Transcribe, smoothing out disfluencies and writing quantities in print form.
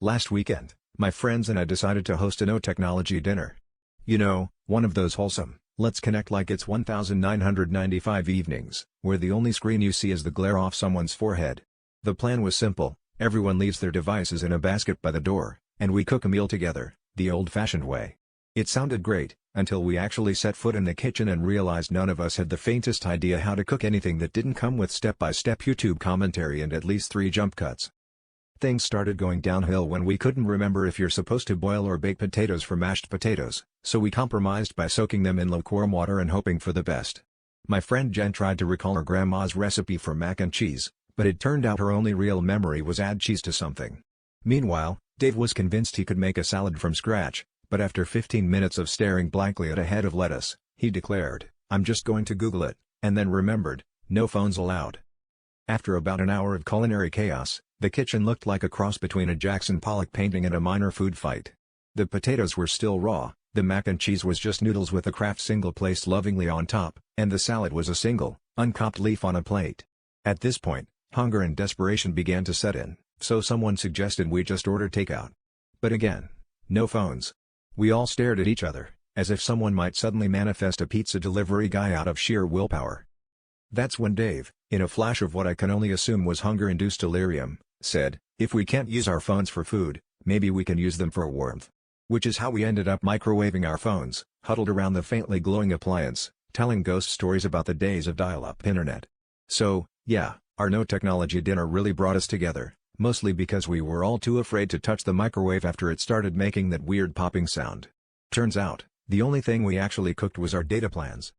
Last weekend, my friends and I decided to host a no technology dinner. You know, one of those wholesome, let's connect like it's 1995 evenings, where the only screen you see is the glare off someone's forehead. The plan was simple: everyone leaves their devices in a basket by the door, and we cook a meal together, the old-fashioned way. It sounded great, until we actually set foot in the kitchen and realized none of us had the faintest idea how to cook anything that didn't come with step-by-step YouTube commentary and at least 3 jump cuts. Things started going downhill when we couldn't remember if you're supposed to boil or bake potatoes for mashed potatoes, so we compromised by soaking them in lukewarm water and hoping for the best. My friend Jen tried to recall her grandma's recipe for mac and cheese, but it turned out her only real memory was add cheese to something. Meanwhile, Dave was convinced he could make a salad from scratch, but after 15 minutes of staring blankly at a head of lettuce, he declared, "I'm just going to Google it," and then remembered, no phones allowed. After about an hour of culinary chaos, the kitchen looked like a cross between a Jackson Pollock painting and a minor food fight. The potatoes were still raw, the mac and cheese was just noodles with a Kraft single placed lovingly on top, and the salad was a single, uncopped leaf on a plate. At this point, hunger and desperation began to set in, so someone suggested we just order takeout. But again, no phones. We all stared at each other, as if someone might suddenly manifest a pizza delivery guy out of sheer willpower. That's when Dave, in a flash of what I can only assume was hunger-induced delirium, said, "If we can't use our phones for food, maybe we can use them for warmth." Which is how we ended up microwaving our phones, huddled around the faintly glowing appliance, telling ghost stories about the days of dial-up internet. So, yeah, our no-technology dinner really brought us together, mostly because we were all too afraid to touch the microwave after it started making that weird popping sound. Turns out, the only thing we actually cooked was our data plans.